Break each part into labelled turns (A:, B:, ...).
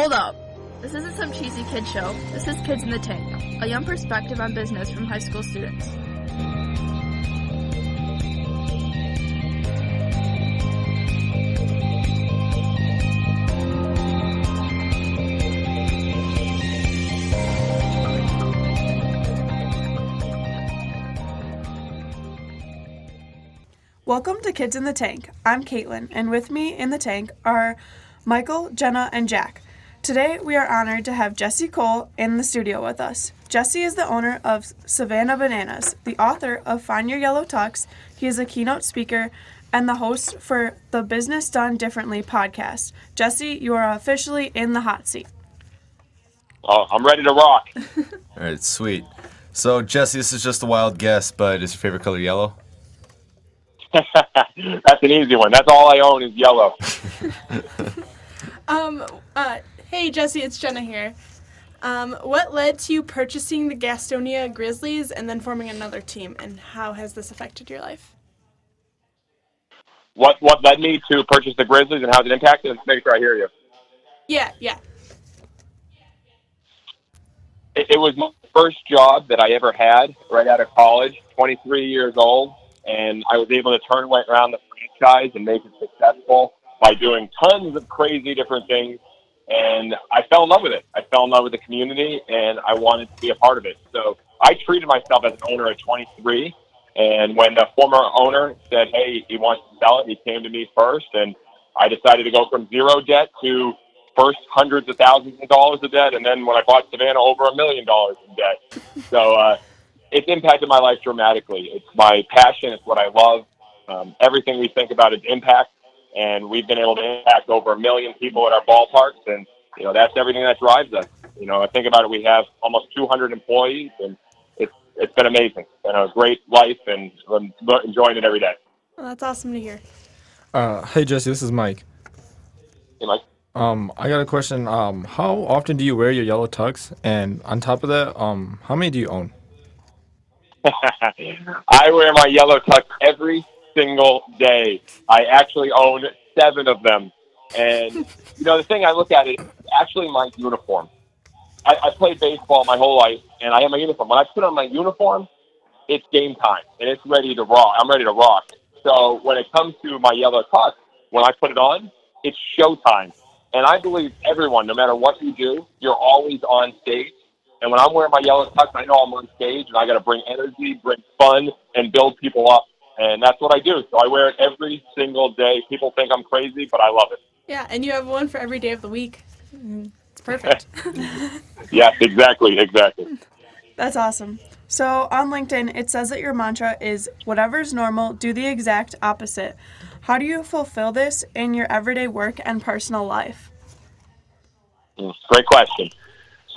A: Hold up. This isn't some cheesy kid show. This is Kids in the Tank, a young perspective on business from high school students.
B: Welcome to Kids in the Tank. I'm Caitlin, and with me in the tank are Michael, Jenna, and Jack. Today, we are honored to have Jesse Cole in the studio with us. Jesse is the owner of Savannah Bananas, the author of Find Your Yellow Tux. He is a keynote speaker and the host for the Business Done Differently podcast. Jesse, you are officially in the hot seat.
C: Oh, I'm ready to rock.
D: All right, sweet. So, Jesse, this is just a wild guess, but is your favorite color yellow?
C: That's an easy one. That's all I own is yellow.
E: Hey Jesse, it's Jenna here. What led to you purchasing the Gastonia Grizzlies and then forming another team, and how has this affected your life?
C: What led me to purchase the Grizzlies and how it impacted? Let's make sure I hear you.
E: Yeah.
C: It was my first job that I ever had right out of college, 23 years old, and I was able to turn around the franchise and make it successful by doing tons of crazy different things. And I fell in love with it. I fell in love with the community, and I wanted to be a part of it. So I treated myself as an owner at 23. And when the former owner said, hey, he wants to sell it, he came to me first. And I decided to go from zero debt to first hundreds of thousands of dollars of debt. And then when I bought Savannah, over $1 million in debt. So it's impacted my life dramatically. It's my passion. It's what I love. Everything we think about is impact. And we've been able to impact over 1 million people at our ballparks, and that's everything that drives us. I think about it. We have almost 200 employees, and it's been amazing. It's been a great life, and I'm enjoying it every day.
E: Well, that's awesome to hear.
F: Hey Jesse, this is Mike.
C: Hey, Mike.
F: I got a question. How often do you wear your yellow tux? And on top of that, how many do you own?
C: I wear my yellow tux every single day. I actually own 7 of them. And, the thing I look at it, it's actually my uniform. I played baseball my whole life, and I have my uniform. When I put on my uniform, it's game time, and it's ready to rock. I'm ready to rock. So when it comes to my yellow tux, when I put it on, it's showtime. And I believe everyone, no matter what you do, you're always on stage. And when I'm wearing my yellow tux, I know I'm on stage, and I got to bring energy, bring fun, and build people up. And that's what I do. So I wear it every single day. People think I'm crazy, but I love it.
E: Yeah, and you have one for every day of the week. It's perfect.
C: Yes, exactly.
B: That's awesome. So on LinkedIn, it says that your mantra is, whatever's normal, do the exact opposite. How do you fulfill this in your everyday work and personal life?
C: Great question.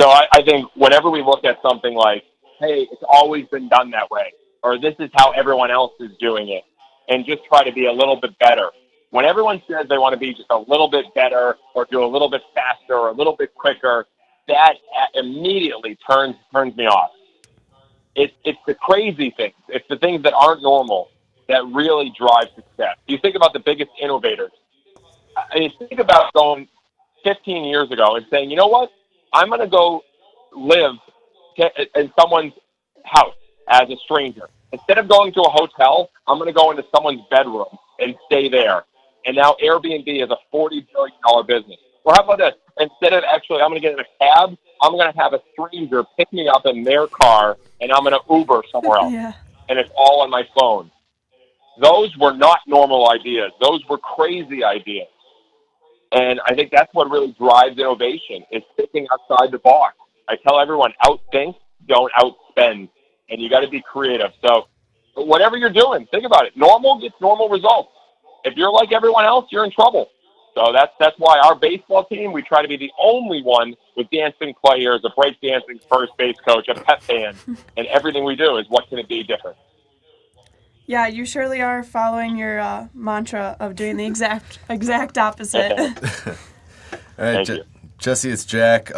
C: So I think whenever we look at something like, hey, it's always been done that way, or this is how everyone else is doing it, and just try to be a little bit better. When everyone says they want to be just a little bit better or do a little bit faster or a little bit quicker, that immediately turns me off. It's the crazy things. It's the things that aren't normal that really drive success. You think about the biggest innovators. I mean, think about going 15 years ago and saying, you know what? I'm going to go live in someone's house as a stranger. Instead of going to a hotel, I'm going to go into someone's bedroom and stay there. And now Airbnb is a $40 billion business. Well, how about this? Instead of I'm going to get in a cab, I'm going to have a stranger pick me up in their car, and I'm going to Uber somewhere else.
B: Yeah.
C: And it's all on my phone. Those were not normal ideas. Those were crazy ideas. And I think that's what really drives innovation, is thinking outside the box. I tell everyone, outthink, don't outspend. And you got to be creative. So whatever you're doing, think about it. Normal gets normal results. If you're like everyone else, you're in trouble. So that's why our baseball team, we try to be the only one with dancing players, a breakdancing first base coach, a pep band, and everything we do is what can it be different.
B: Yeah, you surely are following your mantra of doing the exact opposite.
D: All right, Jesse, it's Jack.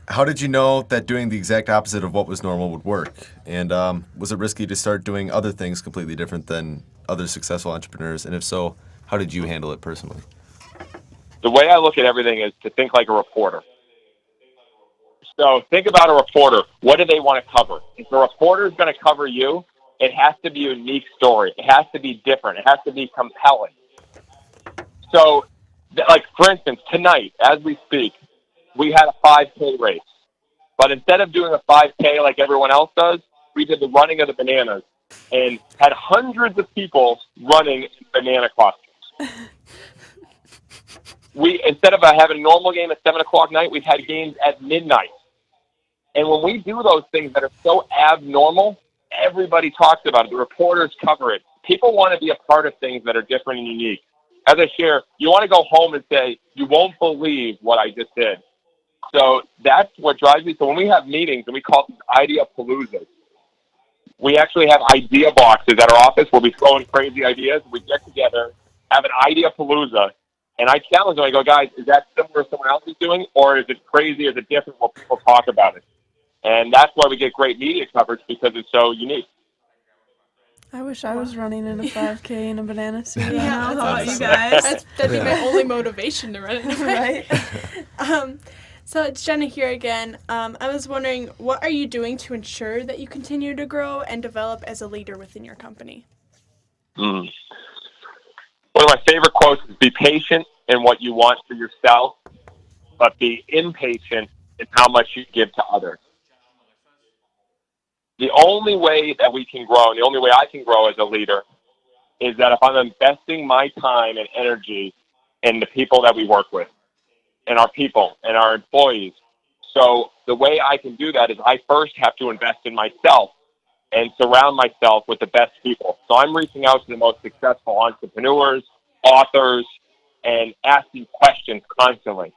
D: How did you know that doing the exact opposite of what was normal would work? And was it risky to start doing other things completely different than other successful entrepreneurs? And if so, how did you handle it personally?
C: The way I look at everything is to think like a reporter. So think about a reporter. What do they want to cover? If a reporter is going to cover you, it has to be a unique story. It has to be different. It has to be compelling. So, like, for instance, tonight, as we speak, we had a 5K race. But instead of doing a 5K like everyone else does, we did the running of the bananas and had hundreds of people running in banana costumes. Instead of having a normal game at 7 o'clock night, we've had games at midnight. And when we do those things that are so abnormal, everybody talks about it. The reporters cover it. People want to be a part of things that are different and unique. As I share, you want to go home and say, you won't believe what I just did. So that's what drives me. So when we have meetings, and we call them idea paloozas, we actually have idea boxes at our office where we throw in crazy ideas. We get together, have an idea palooza, and I challenge them. I go, guys, is that similar to someone else is doing, or is it crazy? Is it different? Will people talk about it? And that's why we get great media coverage, because it's so unique.
B: I wish I was running in a 5K in a banana suit.
E: Yeah,
B: How about you
E: That's,
B: guys?
E: that'd be my only motivation to run it.
B: Right?
E: So it's Jenna here again. I was wondering, what are you doing to ensure that you continue to grow and develop as a leader within your company?
C: One of my favorite quotes is, be patient in what you want for yourself, but be impatient in how much you give to others. The only way that we can grow, and the only way I can grow as a leader, is that if I'm investing my time and energy in the people that we work with, and our people, and our employees. So the way I can do that is I first have to invest in myself and surround myself with the best people. So I'm reaching out to the most successful entrepreneurs, authors, and asking questions constantly.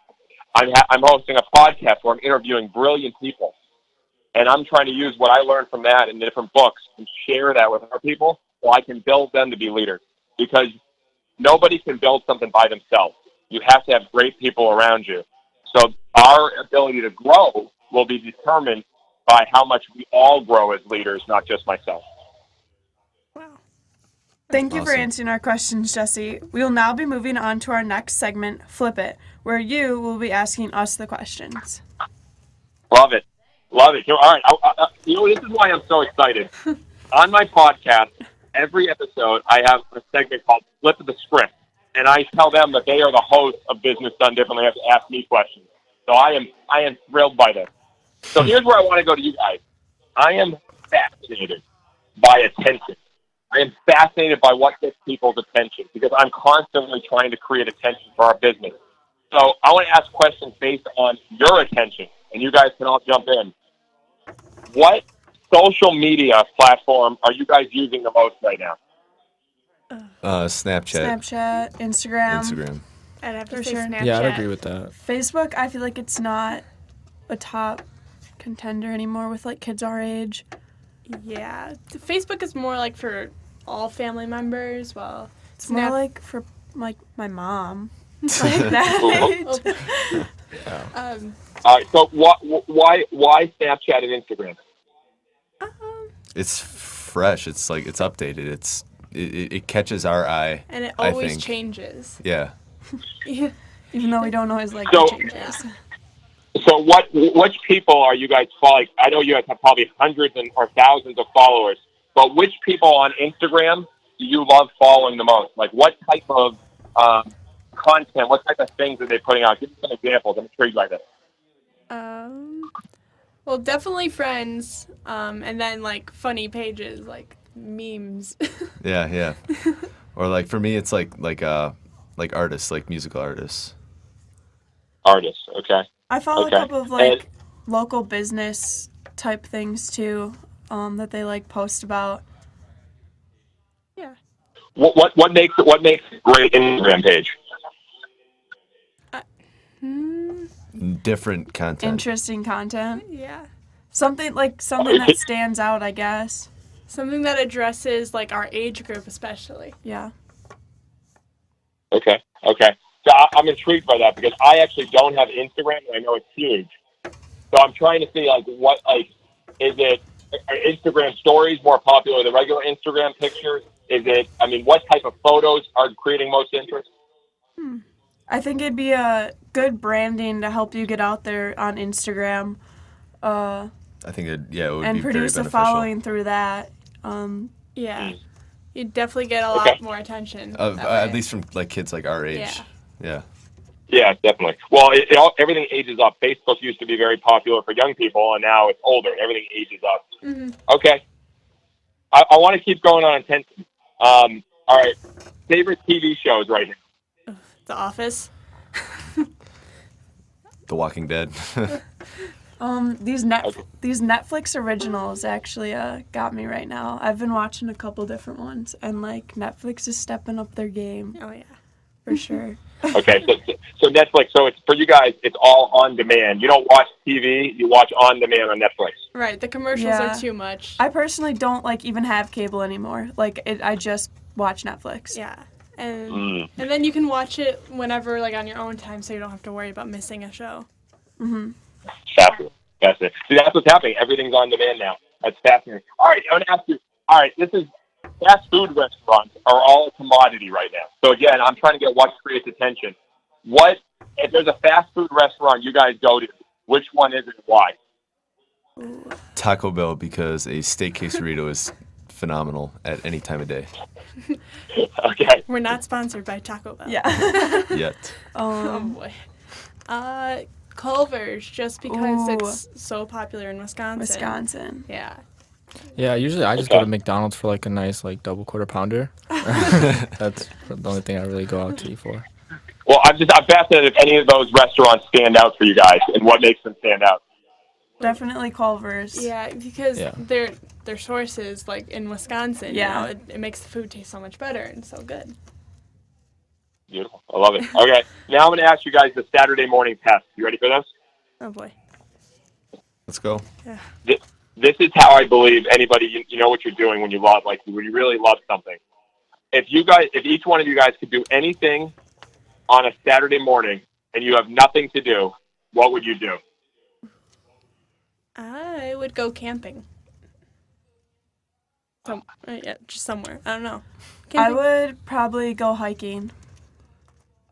C: I'm hosting a podcast where I'm interviewing brilliant people. And I'm trying to use what I learned from that in different books and share that with our people so I can build them to be leaders. Because nobody can build something by themselves. You have to have great people around you. So our ability to grow will be determined by how much we all grow as leaders, not just myself.
E: Wow.
B: Thank you for answering our questions, Jesse. We will now be moving on to our next segment, Flip It, where you will be asking us the questions.
C: Love it. Love it. All right. This is why I'm so excited. On my podcast, every episode, I have a segment called Flip the Script. And I tell them that they are the hosts of Business Done Differently. They have to ask me questions. So I am thrilled by this. So here's where I want to go to you guys. I am fascinated by attention. I am fascinated by what gets people's attention, because I'm constantly trying to create attention for our business. So I want to ask questions based on your attention, and you guys can all jump in. What social media platform are you guys using the most right now?
D: Snapchat,
B: Instagram.
E: I'd have to
B: For
E: say
B: sure.
E: Snapchat.
F: Yeah, I'd agree with that.
B: Facebook, I feel like it's not a top contender anymore with like kids our age.
E: Yeah. Facebook is more like for all family members. Well,
B: It's more like for like my mom. Like that age.
C: All right. So why Snapchat and Instagram?
D: It's fresh. It's like it's updated. It catches our eye.
E: And it
D: I
E: always
D: think.
E: changes.
D: Yeah.
E: Yeah.
B: Even though we don't always like
C: So-
B: the changes.
C: So which people are you guys following? I know you guys have probably hundreds or thousands of followers, but which people on Instagram do you love following the most? Like, what type of content, what type of things are they putting out? Give me some examples. I'm intrigued by this.
E: Well, definitely friends, and then like funny pages, like memes.
D: Yeah. Or like for me, it's like artists, like musical artists.
C: Artists, okay.
B: I follow
C: Okay.
B: a couple of like local business type things too, that they like post about.
E: Yeah.
C: What makes a great Instagram page?
D: Different content.
B: Interesting content.
E: Yeah.
B: Something that stands out, I guess.
E: Something that addresses like our age group, especially.
B: Yeah.
C: Okay. So I'm intrigued by that because I actually don't have Instagram, and I know it's huge. So I'm trying to see is it are Instagram stories more popular than regular Instagram pictures? What type of photos are creating most interest?
B: I think it'd be a good branding to help you get out there on Instagram.
D: I think it would
B: and
D: be very
B: produce a
D: beneficial.
B: following through that.
E: Yeah. You'd definitely get a lot more attention.
D: At least from like kids like our age. Yeah.
C: Yeah, definitely. Well, everything ages up. Facebook used to be very popular for young people, and now it's older. Everything ages up.
E: Mm-hmm.
C: Okay. I want to keep going on attention. All right. Favorite TV shows right now?
E: The Office.
D: The Walking Dead.
B: These Netflix originals actually got me right now. I've been watching a couple different ones, and like Netflix is stepping up their game.
E: Oh yeah,
B: for sure.
C: Okay, so Netflix. So it's for you guys. It's all on demand. You don't watch TV. You watch on demand on Netflix.
E: Right. The commercials are too much.
B: I personally don't like even have cable anymore. Like I just watch Netflix.
E: Yeah. And then you can watch it whenever, like on your own time, so you don't have to worry about missing a show.
B: Mm-hmm.
C: Fascinating. See, that's what's happening. Everything's on demand now. That's fascinating. All right, I'm going to ask you. All right, this is fast food restaurants are all a commodity right now. So again, I'm trying to get what creates attention. What if there's a fast food restaurant you guys go to? Which one is it? And why?
D: Taco Bell, because a steak quesarito is phenomenal at any time of day.
C: Okay.
E: We're not sponsored by Taco Bell.
B: Yeah.
D: Yet.
E: Oh boy. Culver's, just because it's so popular in Wisconsin. Yeah.
F: Yeah, usually I just go to McDonald's for like a nice like double quarter pounder. That's the only thing I really go out to eat for.
C: Well, I'm fascinated if any of those restaurants stand out for you guys and what makes them stand out.
B: Definitely Culver's.
E: Yeah, because their sources, like in Wisconsin, you know, it makes the food taste so much better and so good.
C: Beautiful. I love it. Okay, now I'm going to ask you guys the Saturday morning test. You ready for this?
E: Oh boy.
D: Let's go.
E: Yeah.
C: This is how I believe anybody, you know what you're doing when you love, like when you really love something. If each one of you guys could do anything on a Saturday morning and you have nothing to do, what would you do?
E: I would go camping. Just somewhere. I don't know. Camping.
B: I would probably go hiking.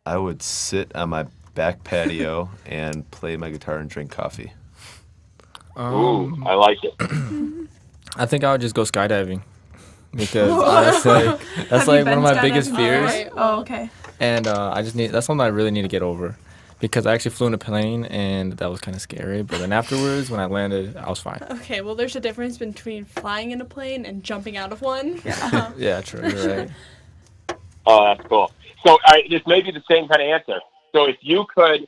D: I would sit on my back patio and play my guitar and drink coffee.
C: Ooh, I like it.
F: I think I would just go skydiving because that's like one of my biggest fears.
E: Right.
B: Oh, okay.
F: And that's something I really need to get over because I actually flew in a plane and that was kind of scary. But then afterwards, when I landed, I was fine.
E: Okay, well, there's a difference between flying in a plane and jumping out of one.
B: Yeah.
F: Yeah, true. You're right.
C: Oh, that's cool. So this may be the same kind of answer. So if you could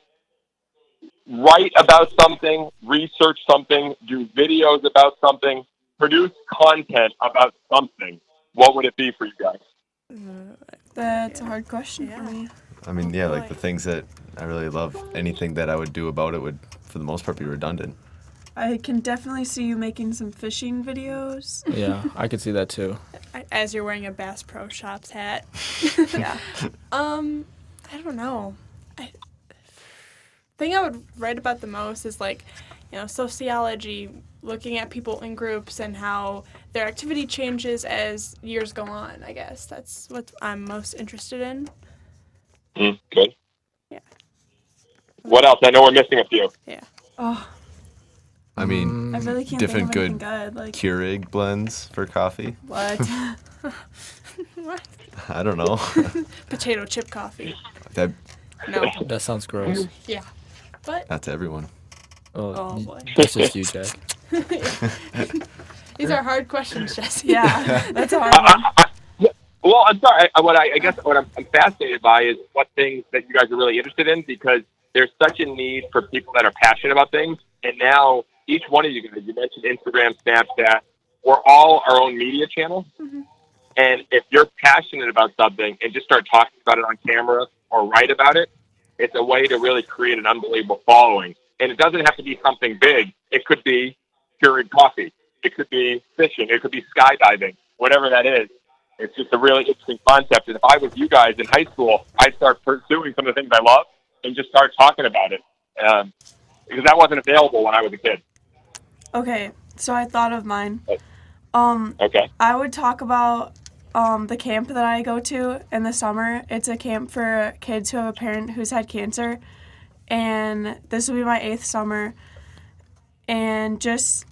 C: write about something, research something, do videos about something, produce content about something, what would it be for you guys?
B: That's a hard question for me.
D: I mean, like the things that I really love, anything that I would do about it would, for the most part, be redundant.
B: I can definitely see you making some fishing videos.
F: Yeah, I could see that too.
E: As you're wearing a Bass Pro Shops hat.
B: Yeah.
E: I don't know. The thing I would write about the most is like, sociology, looking at people in groups and how their activity changes as years go on, I guess. That's what I'm most interested in.
C: Good.
E: Yeah.
C: What else? I know we're missing a few.
E: Yeah.
B: Oh,
D: I mean,
B: I really can't
D: different
B: think of
D: good
B: anything good. Like,
D: Keurig blends for coffee.
B: what?
E: What?
D: I don't know.
E: Potato chip coffee.
D: That,
E: No.
F: That sounds gross.
E: Yeah. But
D: not to everyone.
E: Oh, boy.
F: That's just you, Jack.
E: These are hard questions, Jesse.
B: Yeah, that's a hard one.
C: Well, I'm sorry. I guess what I'm fascinated by is what things that you guys are really interested in, because there's such a need for people that are passionate about things. And now each one of you guys, you mentioned Instagram, Snapchat, we're all our own media channel.
E: Mm-hmm.
C: And if you're passionate about something and just start talking about it on camera or write about it, it's a way to really create an unbelievable following. And it doesn't have to be something big. It could be Keurig coffee. It could be fishing. It could be skydiving, whatever that is. It's just a really interesting concept. And if I was you guys in high school, I'd start pursuing some of the things I love and just start talking about it. Because that wasn't available when I was a kid.
B: Okay, so I thought of mine.
C: Okay.
B: I would talk about the camp that I go to in the summer. It's a camp for kids who have a parent who's had cancer, and this will be my 8th summer. and just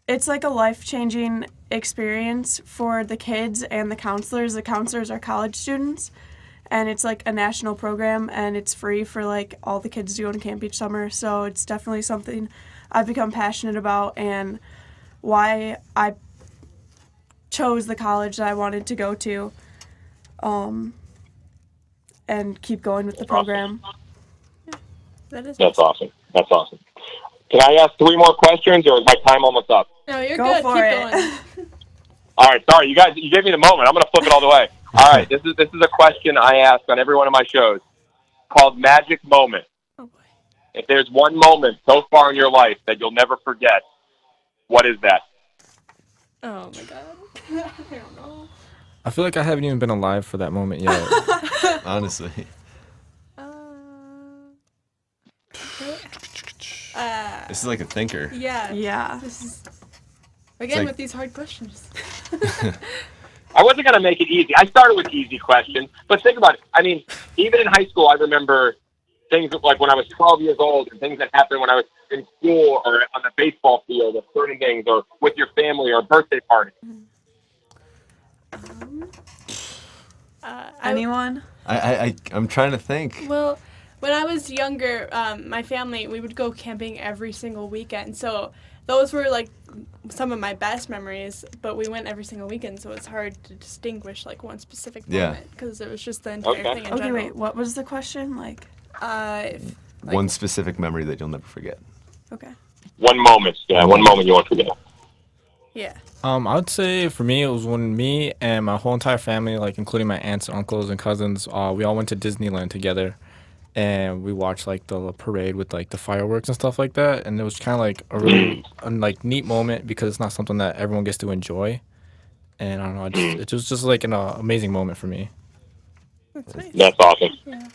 B: it's like a life-changing experience for the kids and the counselors. The counselors are college students, and it's like a national program, and it's free for like all the kids to go to camp each summer. So it's definitely something I've become passionate about, and why I chose the college that I wanted to go to, and keep going with the program.
E: That is
C: That's awesome. That's awesome. Can I ask 3 more questions, or is my time almost up?
E: No, you're
B: Go
E: good.
B: for
E: Keep
B: it.
E: going.
C: All right, sorry, you guys. You gave me the moment. I'm going to flip it all the way. All right, this is a question I ask on every one of my shows, called Magic Moment.
E: Oh boy.
C: If there's one moment so far in your life that you'll never forget, what is that?
E: Oh my god. I don't know.
F: I feel like I haven't even been alive for that moment yet.
D: Honestly. This is like a thinker.
E: Yeah.
B: Yeah.
E: This is again
D: like-
E: with these hard questions.
C: I wasn't going to make it easy. I started with easy questions, but think about it. I mean, even in high school, I remember things like when I was 12 years old and things that happened when I was in school or on the baseball field or certain things or with your family or a birthday party.
B: Anyone?
D: I'm trying to think.
E: Well, when I was younger, my family, we would go camping every single weekend. So those were like some of my best memories, but we went every single weekend, so it's hard to distinguish like one specific moment because it was just the entire thing in
B: Okay,
E: general.
B: wait, what was the question? Like,
D: One specific memory that you'll never forget.
B: okay.
C: One moment. Yeah, one moment you won't forget.
E: Yeah.
F: I would say for me, it was when me and my whole entire family, like including my aunts, uncles, and cousins, we all went to Disneyland together, and we watched like the parade with like the fireworks and stuff like that. And it was kind of like a really like neat moment because it's not something that everyone gets to enjoy. And I don't know, it was just like an amazing moment for me.
E: That's nice.
C: That's awesome.
E: Yeah.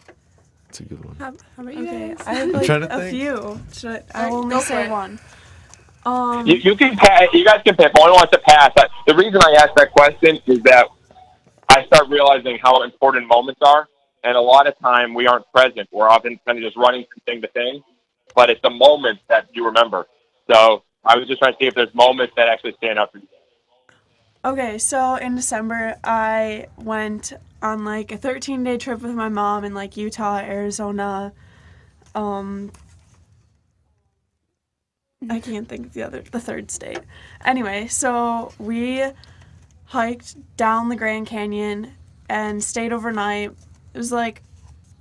D: It's a good one.
E: How about you
B: Okay,
E: guys?
B: I have like
D: trying to
B: a
D: think.
B: few. I
E: Alright,
B: will only
E: go for
B: say
E: it.
B: one.
C: You can pass. You guys can pick. Only wants to pass. The reason I asked that question is that I start realizing how important moments are, and a lot of time we aren't present. We're often kind of just running from thing to thing, but it's the moments that you remember. So I was just trying to see if there's moments that actually stand out for you.
B: Okay, so in December, I went on like a 13-day trip with my mom in like Utah, Arizona. I can't think of the third state. Anyway, so we hiked down the Grand Canyon and stayed overnight. It was like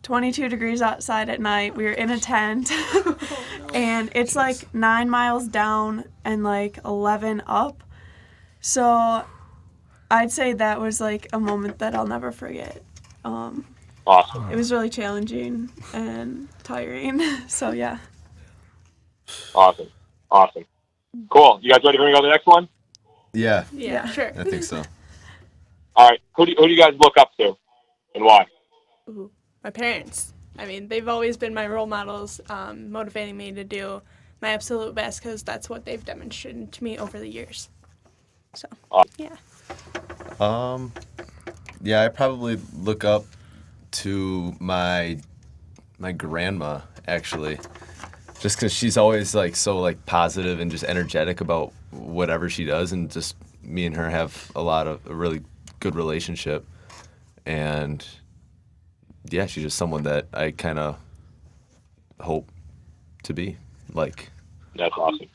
B: 22 degrees outside at night. We were in a tent. And it's like 9 miles down and like 11 up. So I'd say that was like a moment that I'll never forget.
C: Awesome.
B: It was really challenging and tiring. So yeah.
C: Awesome. Cool. You guys ready for me to go to the next one?
D: Yeah,
E: Yeah, sure.
D: I think so.
C: All right. Who do you guys look up to, and why?
E: Ooh, my parents. I mean, they've always been my role models, motivating me to do my absolute best because that's what they've demonstrated to me over the years. So, yeah.
D: Yeah, I probably look up to my grandma, actually. Just because she's always like so like positive and just energetic about whatever she does, and just me and her have a really good relationship, and yeah, she's just someone that I kind of hope to be like.
C: That's awesome.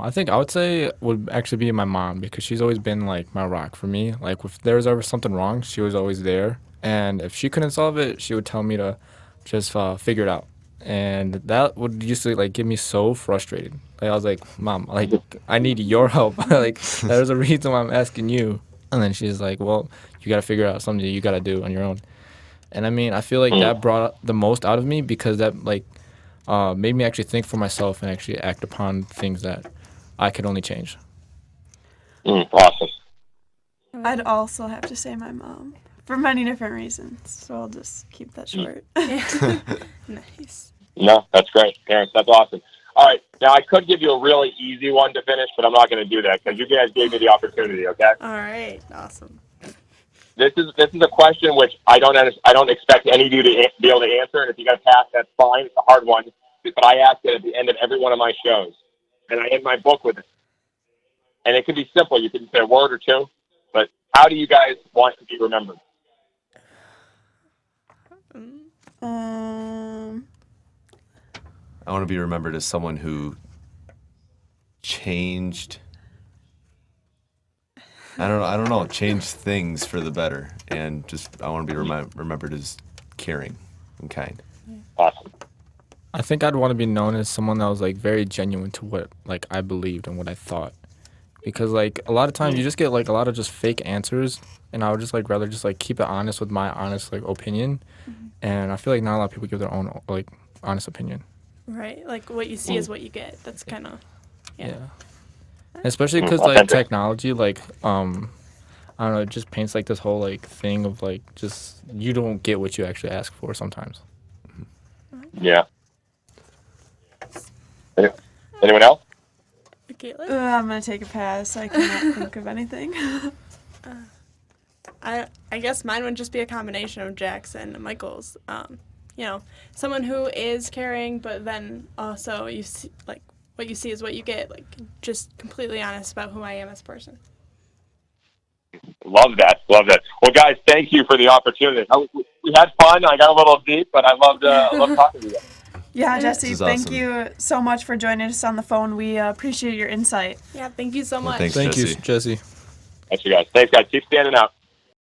F: I think I would say would actually be my mom because she's always been like my rock for me. Like if there was ever something wrong, she was always there, and if she couldn't solve it, she would tell me to just figure it out. And that would used to like get me so frustrated. Like I was like, Mom, like I need your help. Like there's a reason why I'm asking you. And then she's like, well, you got to figure out something you got to do on your own. And I mean, I feel like that brought the most out of me because that like made me actually think for myself and actually act upon things that I could only change.
C: Awesome.
B: I'd also have to say my mom for many different reasons. So I'll just keep that short.
E: Nice.
C: No, that's great. Parents, that's awesome. All right. Now, I could give you a really easy one to finish, but I'm not going to do that because you guys gave me the opportunity, okay?
E: All right. Awesome.
C: This is a question which I don't expect any of you to be able to answer, and if you got to pass, that's fine. It's a hard one. it, but I ask it at the end of every one of my shows. And I end my book with it. And it can be simple. You can say a word or two. But how do you guys want to be remembered?
D: I want to be remembered as someone who changed. I don't know. Changed things for the better, and I want to be remembered as caring and kind.
C: Awesome.
F: I think I'd want to be known as someone that was like very genuine to what like I believed and what I thought, because like a lot of times you just get like a lot of just fake answers, and I would just like rather just like keep it honest with my honest like opinion, and I feel like not a lot of people give their own like honest opinion.
E: Right, like what you see is what you get. That's kind of
F: Yeah. Especially because like technology, like I don't know, it just paints like this whole like thing of like just you don't get what you actually ask for sometimes.
C: Yeah. Anyone else?
E: Caitlin?
B: I'm gonna take a pass. I cannot think of anything.
E: I guess mine would just be a combination of Jackson and Michael's. You know, someone who is caring, but then also you see, like what you see is what you get. Like just completely honest about who I am as a person.
C: Love that. Well, guys, thank you for the opportunity. We had fun. I got a little deep, but I loved talking to you.
B: Yeah, Jesse, thank
D: awesome.
B: you so much for joining us on the phone. We appreciate your insight.
E: Yeah, thank you so much.
D: Thanks,
F: Thank
D: Jesse.
F: you, Jesse.
C: Thanks, you guys. Thanks, guys. Keep standing out.